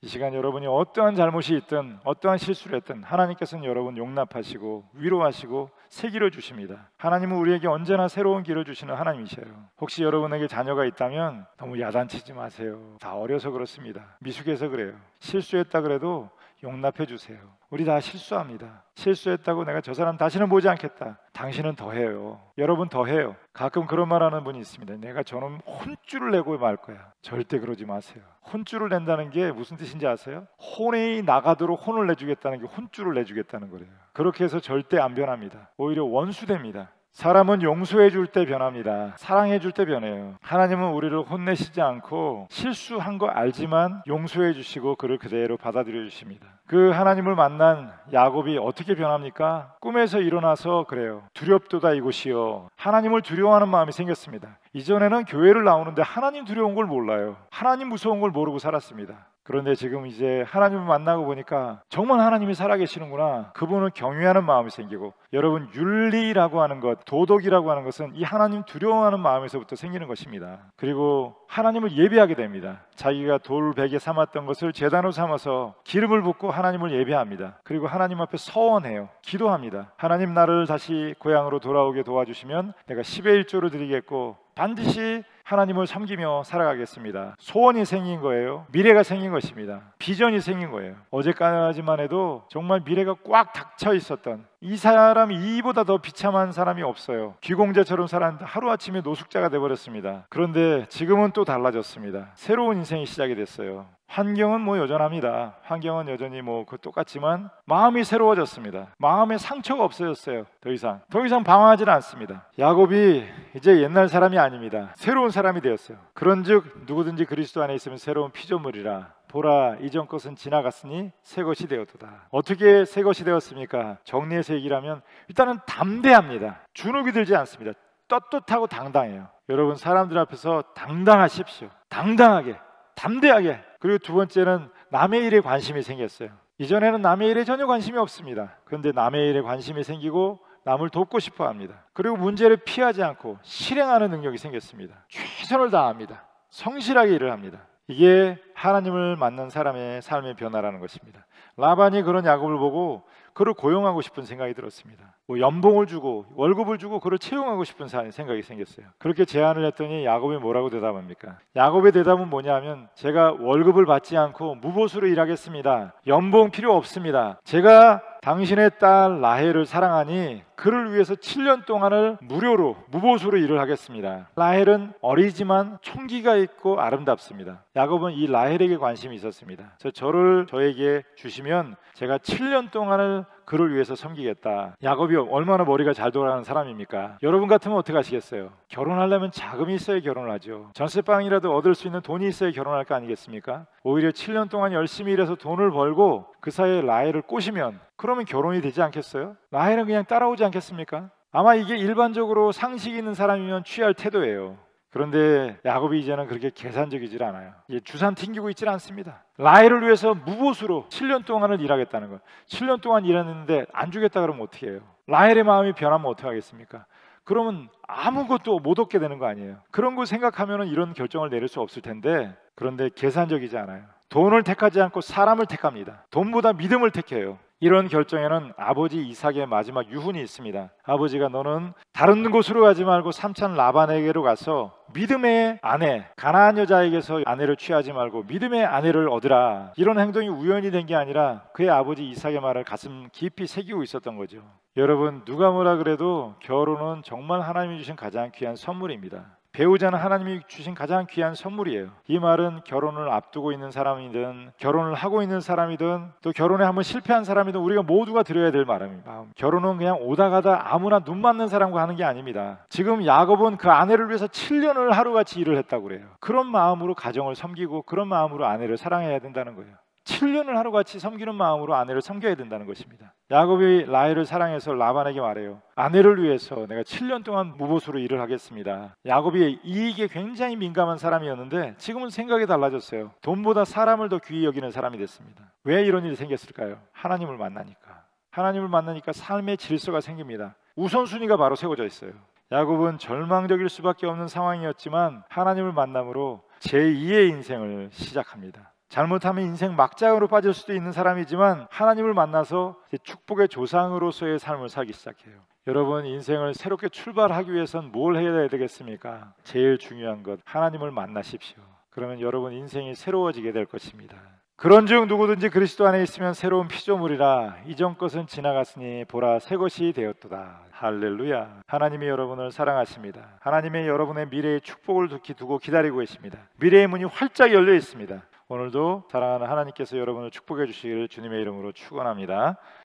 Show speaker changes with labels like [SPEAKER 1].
[SPEAKER 1] 이 시간 여러분이 어떠한 잘못이 있든 어떠한 실수를 했든 하나님께서는 여러분 용납하시고 위로하시고 새 길을 주십니다. 하나님은 우리에게 언제나 새로운 길을 주시는 하나님이셔요. 혹시 여러분에게 자녀가 있다면 너무 야단치지 마세요. 다 어려서 그렇습니다. 미숙해서 그래요. 실수했다 그래도 용납해 주세요. 우리 다 실수합니다. 실수했다고 내가 저 사람 다시는 보지 않겠다. 당신은 더 해요. 여러분 더 해요. 가끔 그런 말 하는 분이 있습니다. 내가 저놈 혼쭐을 내고 말 거야. 절대 그러지 마세요. 혼쭐을 낸다는 게 무슨 뜻인지 아세요? 혼이 나가도록 혼을 내주겠다는 게 혼쭐을 내주겠다는 거예요. 그렇게 해서 절대 안 변합니다. 오히려 원수됩니다. 사람은 용서해 줄 때 변합니다. 사랑해 줄 때 변해요. 하나님은 우리를 혼내시지 않고 실수한 거 알지만 용서해 주시고 그를 그대로 받아들여 주십니다. 그 하나님을 만난 야곱이 어떻게 변합니까? 꿈에서 일어나서 그래요. 두렵도다 이곳이요. 하나님을 두려워하는 마음이 생겼습니다. 이전에는 교회를 나오는데 하나님 두려운 걸 몰라요. 하나님 무서운 걸 모르고 살았습니다. 그런데 지금 이제 하나님을 만나고 보니까 정말 하나님이 살아계시는구나. 그분을 경외하는 마음이 생기고, 여러분 윤리라고 하는 것, 도덕이라고 하는 것은 이 하나님 두려워하는 마음에서부터 생기는 것입니다. 그리고 하나님을 예배하게 됩니다. 자기가 돌베개 삼았던 것을 제단으로 삼아서 기름을 붓고 하나님을 예배합니다. 그리고 하나님 앞에 서원해요. 기도합니다. 하나님 나를 다시 고향으로 돌아오게 도와주시면 내가 10의 1조를 드리겠고 반드시 하나님을 섬기며 살아가겠습니다. 소원이 생긴 거예요. 미래가 생긴 것입니다. 비전이 생긴 거예요. 어제까지만 해도 정말 미래가 꽉 닥쳐 있었던 이 사람이 이보다 더 비참한 사람이 없어요. 귀공자처럼 살았는데 하루아침에 노숙자가 돼버렸습니다. 그런데 지금은 또 달라졌습니다. 새로운 인생이 시작이 됐어요. 환경은 뭐 여전합니다. 환경은 여전히 뭐 그 똑같지만 마음이 새로워졌습니다. 마음에 상처가 없어졌어요. 더 이상 방황하지는 않습니다. 야곱이 이제 옛날 사람이 아닙니다. 새로운 사람이 되었어요. 그런즉 누구든지 그리스도 안에 있으면 새로운 피조물이라. 보라 이전 것은 지나갔으니 새 것이 되었도다. 어떻게 새 것이 되었습니까? 정리해서 얘기를 하면 일단은 담대합니다. 주눅이 들지 않습니다. 떳떳하고 당당해요. 여러분 사람들 앞에서 당당하십시오. 당당하게, 담대하게. 그리고 두 번째는 남의 일에 관심이 생겼어요. 이전에는 남의 일에 전혀 관심이 없습니다. 그런데 남의 일에 관심이 생기고 남을 돕고 싶어 합니다. 그리고 문제를 피하지 않고 실행하는 능력이 생겼습니다. 최선을 다합니다. 성실하게 일을 합니다. 이게 하나님을 만난 사람의 삶의 변화라는 것입니다. 라반이 그런 야곱을 보고 그를 고용하고 싶은 생각이 들었습니다. 뭐 연봉을 주고 월급을 주고 그를 채용하고 싶은 생각이 생겼어요. 그렇게 제안을 했더니 야곱이 뭐라고 대답합니까? 야곱의 대답은 뭐냐면 제가 월급을 받지 않고 무보수로 일하겠습니다. 연봉 필요 없습니다. 제가 당신의 딸 라헬을 사랑하니 그를 위해서 7년 동안을 무료로 무보수로 일을 하겠습니다. 라헬은 어리지만 총기가 있고 아름답습니다. 야곱은 이 라헬에게 관심이 있었습니다. 저를 저에게 주시면 제가 7년 동안을 그를 위해서 섬기겠다. 야곱이 얼마나 머리가 잘 돌아가는 사람입니까? 여러분 같으면 어떻게 하시겠어요? 결혼하려면 자금이 있어야 결혼을 하죠. 전세방이라도 얻을 수 있는 돈이 있어야 결혼할 거 아니겠습니까? 오히려 7년 동안 열심히 일해서 돈을 벌고 그 사이에 라헬을 꼬시면 그러면 결혼이 되지 않겠어요? 라헬은 그냥 따라오지 않겠습니까? 아마 이게 일반적으로 상식 있는 사람이면 취할 태도예요. 그런데 야곱이 이제는 그렇게 계산적이질 않아요. 이제 주산 튕기고 있질 않습니다. 라헬을 위해서 무보수로 7년 동안을 일하겠다는 거예요. 7년 동안 일했는데 안 주겠다 그러면 어떻게 해요? 라헬의 마음이 변하면 어떻게 하겠습니까? 그러면 아무것도 못 얻게 되는 거 아니에요. 그런 거 생각하면 이런 결정을 내릴 수 없을 텐데, 그런데 계산적이지 않아요. 돈을 택하지 않고 사람을 택합니다. 돈보다 믿음을 택해요. 이런 결정에는 아버지 이삭의 마지막 유훈이 있습니다. 아버지가 너는 다른 곳으로 가지 말고 삼촌 라반에게로 가서 믿음의 아내, 가나안 여자에게서 아내를 취하지 말고 믿음의 아내를 얻으라. 이런 행동이 우연히 된 게 아니라 그의 아버지 이삭의 말을 가슴 깊이 새기고 있었던 거죠. 여러분 누가 뭐라 그래도 결혼은 정말 하나님이 주신 가장 귀한 선물입니다. 배우자는 하나님이 주신 가장 귀한 선물이에요. 이 말은 결혼을 앞두고 있는 사람이든 결혼을 하고 있는 사람이든 또 결혼에 한번 실패한 사람이든 우리가 모두가 드려야 될 말입니다. 결혼은 그냥 오다 가다 아무나 눈 맞는 사람과 하는 게 아닙니다. 지금 야곱은 그 아내를 위해서 7년을 하루같이 일을 했다고 그래요. 그런 마음으로 가정을 섬기고 그런 마음으로 아내를 사랑해야 된다는 거예요. 7년을 하루같이 섬기는 마음으로 아내를 섬겨야 된다는 것입니다. 야곱이 라헬을 사랑해서 라반에게 말해요. 아내를 위해서 내가 7년 동안 무보수로 일을 하겠습니다. 야곱이 이익에 굉장히 민감한 사람이었는데 지금은 생각이 달라졌어요. 돈보다 사람을 더 귀히 여기는 사람이 됐습니다. 왜 이런 일이 생겼을까요? 하나님을 만나니까. 하나님을 만나니까 삶의 질서가 생깁니다. 우선순위가 바로 세워져 있어요. 야곱은 절망적일 수밖에 없는 상황이었지만 하나님을 만남으로 제2의 인생을 시작합니다. 잘못하면 인생 막장으로 빠질 수도 있는 사람이지만 하나님을 만나서 축복의 조상으로서의 삶을 살기 시작해요. 여러분, 인생을 새롭게 출발하기 위해선 뭘 해야 되겠습니까? 제일 중요한 것, 하나님을 만나십시오. 그러면 여러분 인생이 새로워지게 될 것입니다. 그런즉 누구든지 그리스도 안에 있으면 새로운 피조물이라, 이전 것은 지나갔으니 보라 새 것이 되었도다. 할렐루야. 하나님이 여러분을 사랑하십니다. 하나님의 여러분의 미래의 축복을 두고 기다리고 계십니다. 미래의 문이 활짝 열려 있습니다. 오늘도 사랑하는 하나님께서 여러분을 축복해 주시기를 주님의 이름으로 축원합니다.